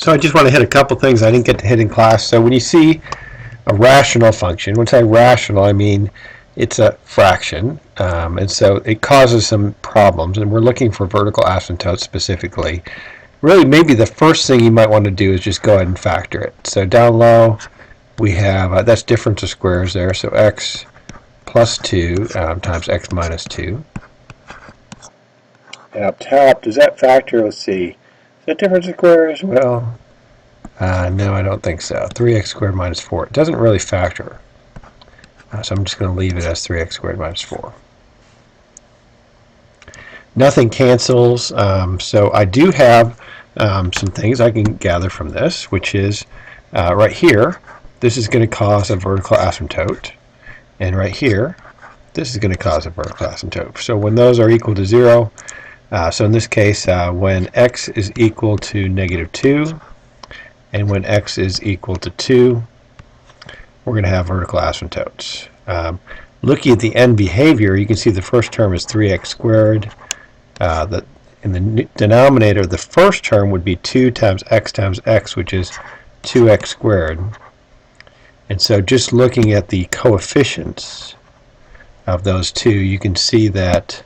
So I just want to hit a couple things I didn't get to hit in class. So when you see a rational function, when I say rational, I mean it's a fraction, and so it causes some problems, and we're looking for vertical asymptotes specifically. Really, maybe the first thing you might want to do is just go ahead and factor it. So down low, we have, that's difference of squares there, so x plus 2 times x minus 2. And up top, does that factor? Let's see. Is that difference of squares? Well, no, I don't think so. 3x squared minus 4. It doesn't really factor. So I'm just going to leave it as 3x squared minus 4. Nothing cancels. So I do have some things I can gather from this, which is right here, this is going to cause a vertical asymptote. And right here, this is going to cause a vertical asymptote. So when those are equal to 0, so in this case, when x is equal to negative 2, and when x is equal to 2, we're going to have vertical asymptotes. Looking at the end behavior, you can see the first term is 3x squared. In the denominator, the first term would be 2 times x, which is 2x squared. And so just looking at the coefficients of those two, you can see that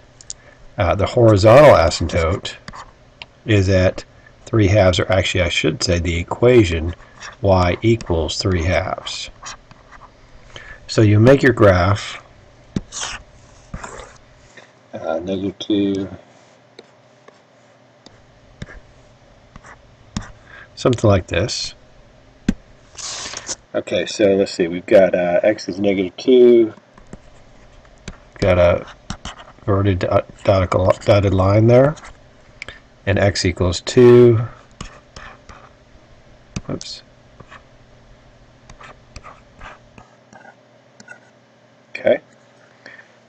the horizontal asymptote is at 3 halves, or actually I should say the equation y equals 3 halves. So you make your graph negative 2, something like this. Okay, so let's see, we've got x is negative 2, got a inverted dotted line there, and x equals 2. Oops. Okay.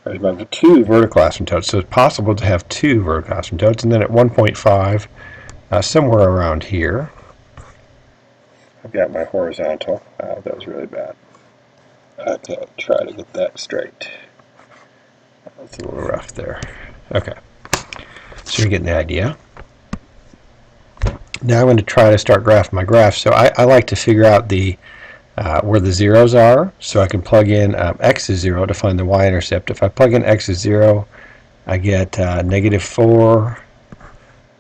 There's about 2 vertical asymptotes, so it's possible to have 2 vertical asymptotes, and then at 1.5, somewhere around here, I've got my horizontal. That was really bad. Okay, try to get that straight. That's a little rough there. Okay, so you're getting the idea. Now I'm going to try to start graphing my graph. So I like to figure out the where the zeros are, so I can plug in x is 0 to find the y-intercept. If I plug in x is 0, I get negative 4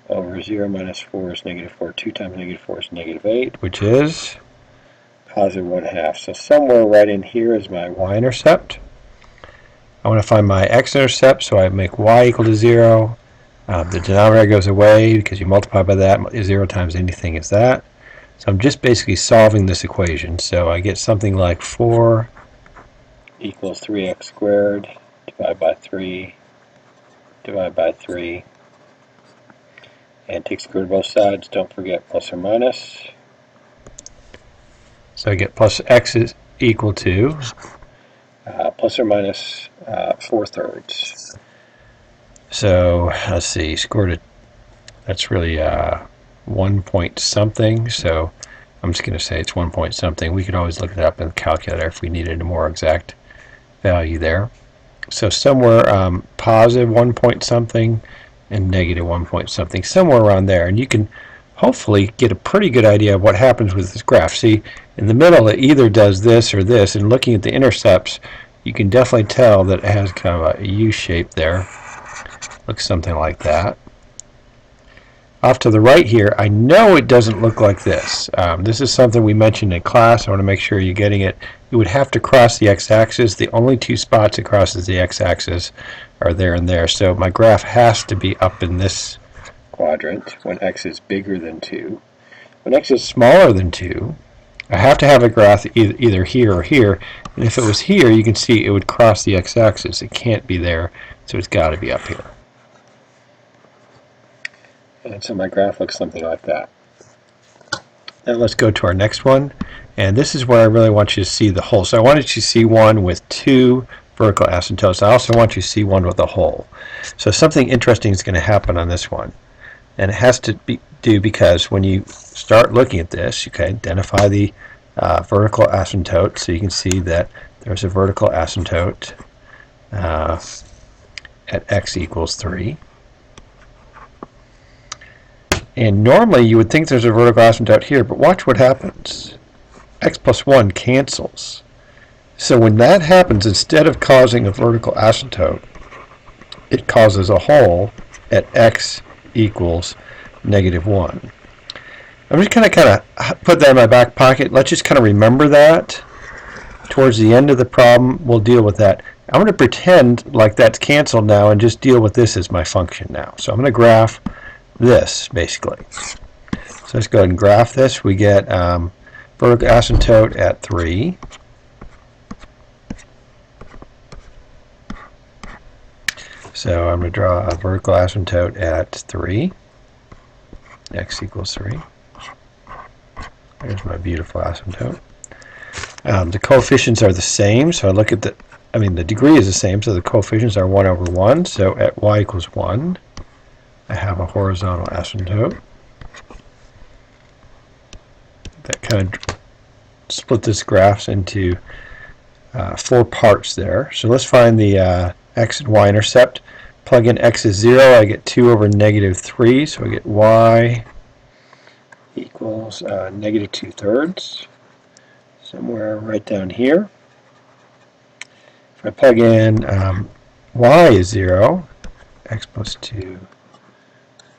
over 0 minus 4 is negative 4. 2 times negative 4 is negative 8, which is positive 1/2. So somewhere right in here is my y-intercept. I want to find my x-intercept, so I make y equal to 0. The denominator goes away because you multiply by that. 0 times anything is that. So I'm just basically solving this equation. So I get something like 4 equals 3x squared divided by 3 divided by 3. And take square root of both sides. Don't forget plus or minus. So I get plus x is equal to plus or minus 4/3. So let's see, square root, that's really 1 point something. So I'm just going to say it's 1 point something. We could always look it up in the calculator if we needed a more exact value there. So somewhere positive 1 point something and negative 1 point something, somewhere around there. And you can hopefully get a pretty good idea of what happens with this graph. See, in the middle it either does this or this, and looking at the intercepts, you can definitely tell that it has kind of a U shape there. Looks something like that. Off to the right here, I know it doesn't look like this. This is something we mentioned in class. I want to make sure you're getting it. You would have to cross the x-axis. The only 2 spots it crosses the x-axis are there and there. So my graph has to be up in this quadrant when x is bigger than 2. When x is smaller than 2, I have to have a graph either here or here. And if it was here, you can see it would cross the x-axis. It can't be there, so it's got to be up here. And so my graph looks something like that. Now let's go to our next one. And this is where I really want you to see the hole. So I wanted you to see one with 2 vertical asymptotes. I also want you to see one with a hole. So something interesting is going to happen on this one. And it has to do because when you start looking at this, you can identify the vertical asymptote. So you can see that there's a vertical asymptote at x equals 3. And normally you would think there's a vertical asymptote here, but watch what happens. X plus 1 cancels. So when that happens, instead of causing a vertical asymptote, it causes a hole at x equals -1. I'm just kind of put that in my back pocket. Let's just kind of remember that. Towards the end of the problem, we'll deal with that. I'm going to pretend like that's canceled now and just deal with this as my function now. So I'm going to graph this, basically. So let's go ahead and graph this. We get vertical asymptote at 3. So I'm going to draw a vertical asymptote at 3. X equals 3. There's my beautiful asymptote. The coefficients are the same, so I look at the degree is the same, so the coefficients are 1 over 1. So at y equals 1, I have a horizontal asymptote. That kind of split this graph into 4 parts there. So let's find the x and y intercept. Plug in x is 0, I get 2 over -3, so I get y equals -2/3, somewhere right down here. If I plug in y is 0, x plus 2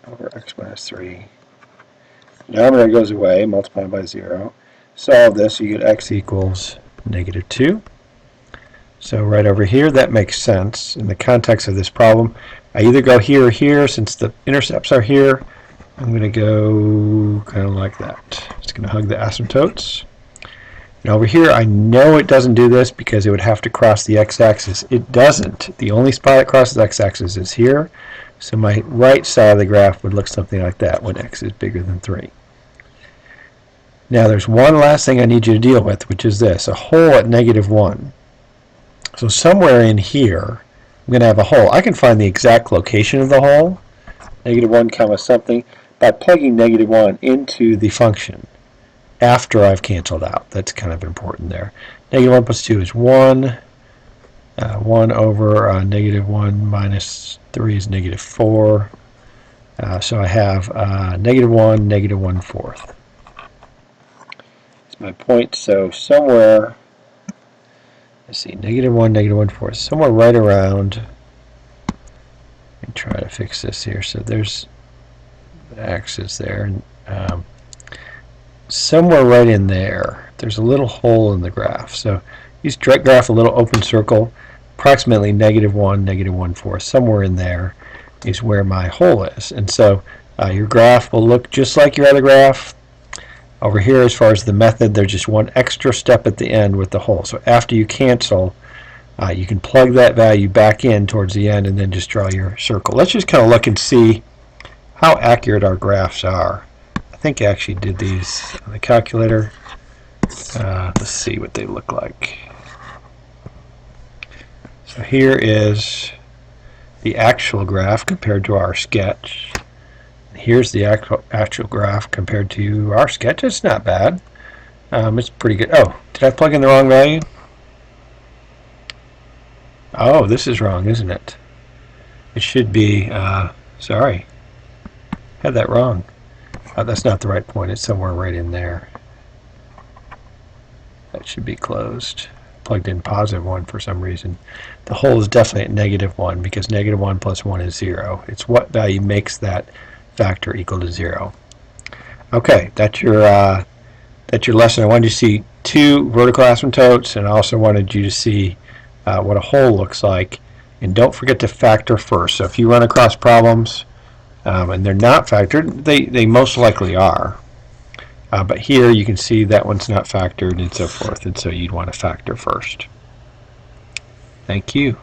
over x minus 3. Denominator goes away, multiplied by 0. Solve this, you get x equals -2. So right over here, that makes sense in the context of this problem. I either go here or here. Since the intercepts are here, I'm going to go kind of like that. It's going to hug the asymptotes. And over here, I know it doesn't do this because it would have to cross the x-axis. It doesn't. The only spot it crosses the x-axis is here. So my right side of the graph would look something like that when x is bigger than 3. Now there's one last thing I need you to deal with, which is this, a hole at -1. So somewhere in here, I'm going to have a hole. I can find the exact location of the hole, -1 comma something, by plugging -1 into the function after I've canceled out. That's kind of important there. -1 plus 2 is 1. 1 over -1 minus 3 is -4. So I have -1, -1/4. That's my point. So somewhere, let's see, -1, -1/4, somewhere right around. Let me try to fix this here. So there's the axis there, and somewhere right in there, there's a little hole in the graph. So use direct graph a little open circle, approximately -1, -1/4. Somewhere in there is where my hole is, and so your graph will look just like your other graph. Over here, as far as the method, there's just one extra step at the end with the hole. So after you cancel, you can plug that value back in towards the end and then just draw your circle. Let's just kind of look and see how accurate our graphs are. I think I actually did these on the calculator. Let's see what they look like. So here is the actual graph compared to our sketch. Here's the actual graph compared to our sketch. It's not bad. It's pretty good. Oh, did I plug in the wrong value? Oh, this is wrong, isn't it? It should be, sorry, had that wrong. That's not the right point. It's somewhere right in there. That should be closed. Plugged in +1 for some reason. The hole is definitely at -1 because -1 plus 1 is 0. It's what value makes that factor equal to 0. Okay, that's your lesson. I wanted you to see 2 vertical asymptotes, and I also wanted you to see what a hole looks like. And don't forget to factor first. So if you run across problems and they're not factored, they most likely are. But here you can see that one's not factored and so forth, and so you'd want to factor first. Thank you.